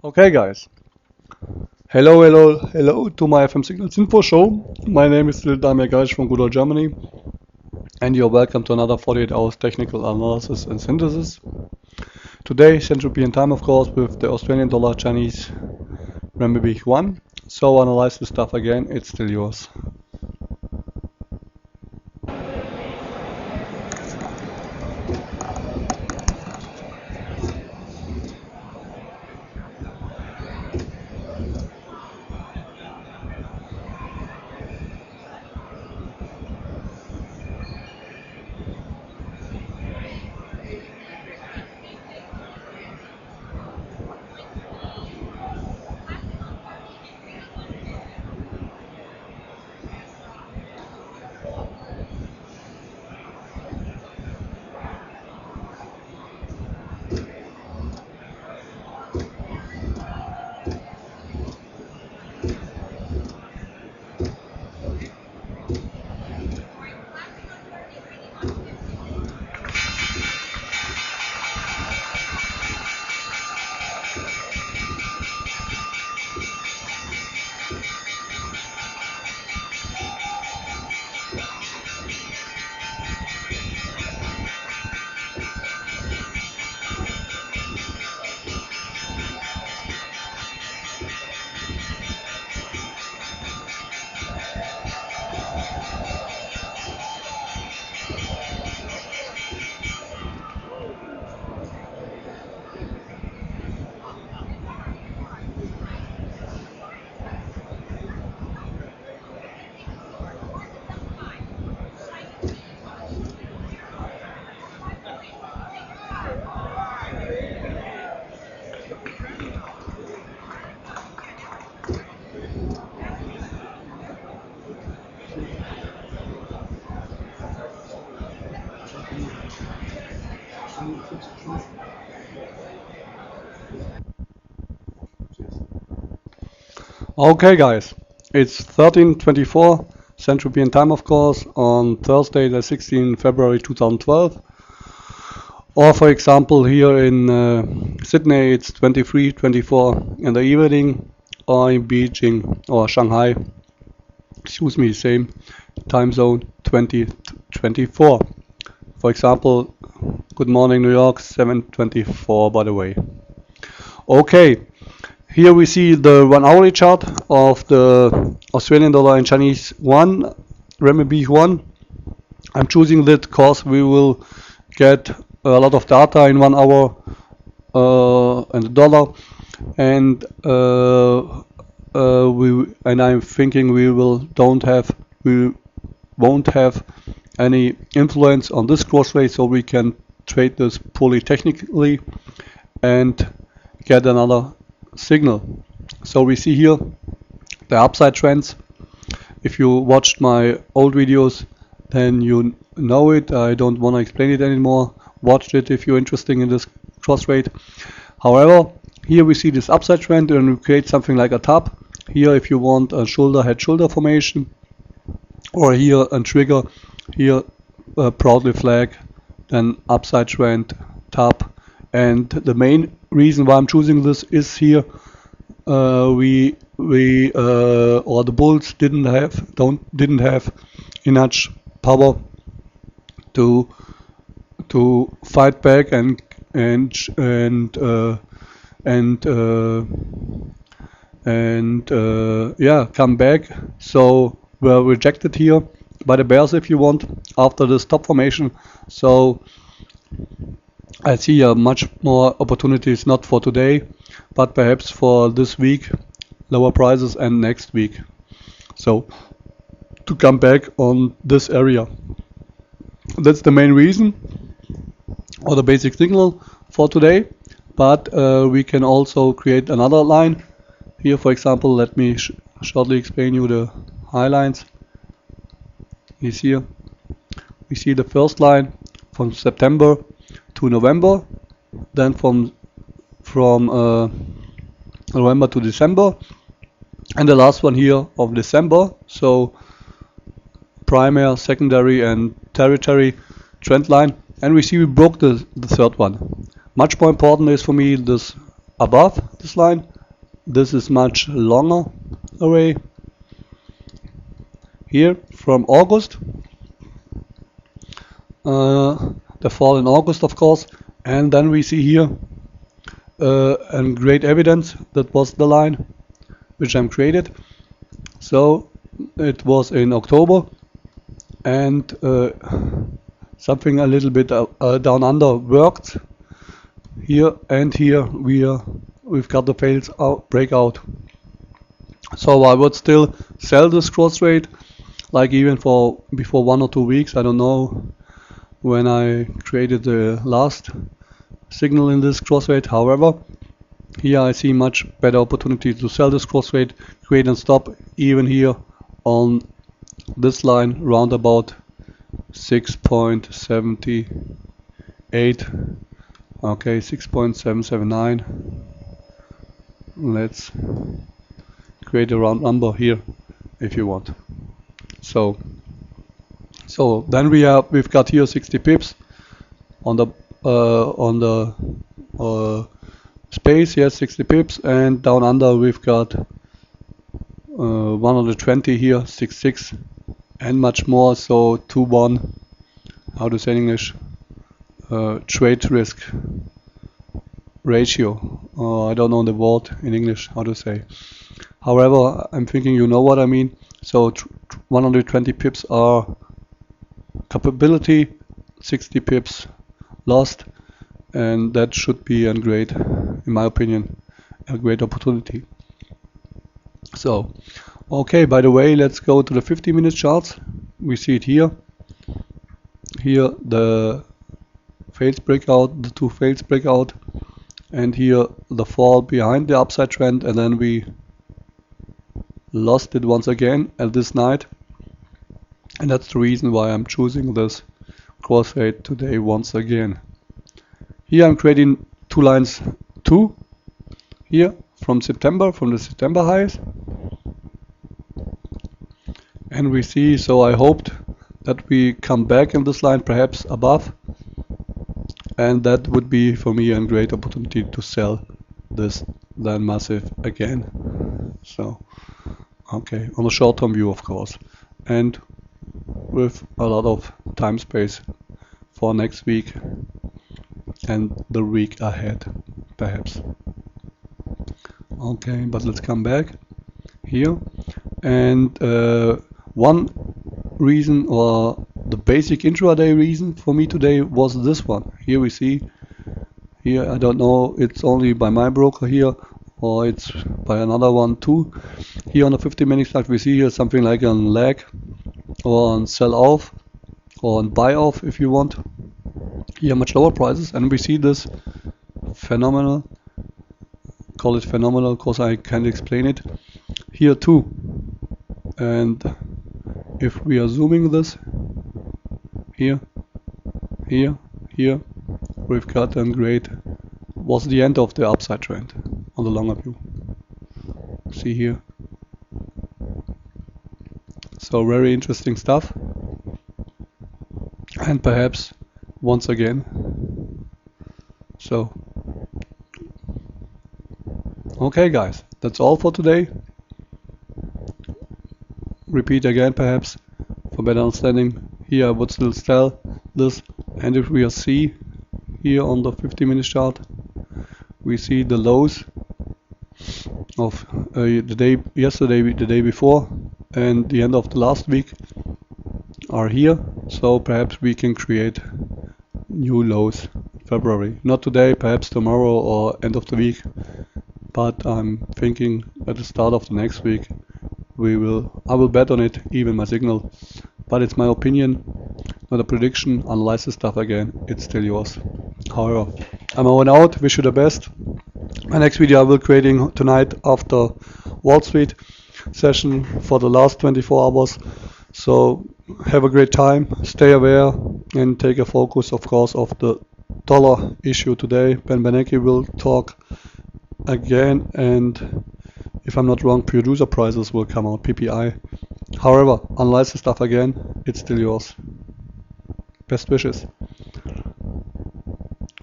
Okay guys, hello to my FM Signals info show. My name is still Damir Geisch from good old Germany, and you're welcome to another 48 hours technical analysis and synthesis. Today, Central European time of course, with the Australian dollar, Chinese renminbi yuan. So analyze this stuff again, it's still yours. Okay guys, it's 13:24 Central European time of course on Thursday the 16th February 2012. Or for example here in Sydney it's 23:24 in the evening, or in Beijing or Shanghai, excuse me, same time zone, 20:24. For example, good morning New York, 7:24 by the way. Okay, here we see the 1 hourly chart of the Australian dollar and Chinese yuan, renminbi yuan. I'm choosing that because we will get a lot of data in 1 hour and the dollar, and I'm thinking we won't have any influence on this cross rate, so we can trade this purely technically and get another signal. So we see here the upside trends. If you watched my old videos, then you know it. I don't want to explain it anymore. Watch it if you're interested in this cross rate. However, here we see this upside trend and we create something like a top. Here if you want a shoulder head shoulder formation, or here a trigger, here proudly flag, then upside trend, top. And the main reason why I'm choosing this is here or the bulls didn't have enough power to fight back and come back. So were rejected here by the bears, if you want, after the stop formation. So I see much more opportunities, not for today, but perhaps for this week, lower prices, and next week. So to come back on this area. That's the main reason, or the basic signal for today. But we can also create another line. Here, for example, let me shortly explain you the high lines. You see here, we see the first line from September to November, then from November to December, and the last one here of December. So primary, secondary, and territory trend line, and we see we broke the third one. Much more important is for me this above this line, this is much longer array here from August, the fall in August of course, and then we see here and great evidence that was the line which I'm created. So it was in October, and something a little bit down under worked here, and here we've got the fails breakout. So I would still sell this cross trade, like even for before 1 or 2 weeks. I don't know when I created the last signal in this cross trade. However, here I see much better opportunity to sell this cross trade, create and stop even here on this line round about 6.78. Okay, 6.779. Let's create a round number here if you want. So then we've got here 60 pips on the space. Yes, 60 pips, and down under we've got 120 here, 66, and much more. So 2-1, how to say in English, trade risk ratio. I don't know the word in English how to say. However, I'm thinking you know what I mean. So 120 pips are capability, 60 pips lost, and that should be a great, in my opinion, a great opportunity. So, okay, by the way, let's go to the 50-minute charts. We see it here. Here the fails breakout, the two fails breakout, and here the fall behind the upside trend, and then we lost it once again at this night, and that's the reason why I'm choosing this cross trade today once again. Here I'm creating two lines, here from the September highs, and we see, so I hoped that we come back in this line, perhaps above, and that would be for me a great opportunity to sell this then massive again. So okay, on a short-term view of course, and with a lot of time space for next week and the week ahead perhaps. Okay, but let's come back here, and one reason, or the basic intraday reason for me today, was this one. Here we see, here I don't know, it's only by my broker here or it's by another one too. Here on the 50-minute chart we see here something like a lag or on sell off or on buy off if you want. Here much lower prices, and we see this phenomenal, call it phenomenal because I can't explain it, here too. And if we are zooming this, here, we've got a great, was the end of the upside trend on the longer view. See here. So very interesting stuff. And perhaps once again. So, okay guys, that's all for today. Repeat again perhaps for better understanding. Here I would still sell this, and if we see here on the 50-minute chart, we see the lows of the day yesterday, the day before, and the end of the last week are here. So perhaps we can create new lows February. Not today, perhaps tomorrow or end of the week, but I'm thinking at the start of the next week I will bet on it, even my signal. But it's my opinion, not a prediction. Analyze the stuff again, it's still yours. However, I'm over and out. Wish you the best. My next video I will creating tonight after Wall Street session for the last 24 hours. So have a great time, stay aware, and take a focus of course of the dollar issue today. Ben Bernanke will talk again, and if I'm not wrong, producer prices will come out, PPI. However, analyze the stuff again, it's still yours. Best wishes.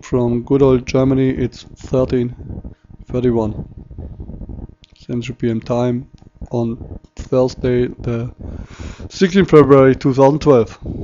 From good old Germany, it's 13:31. Central PM time on Thursday, the 16th February 2012.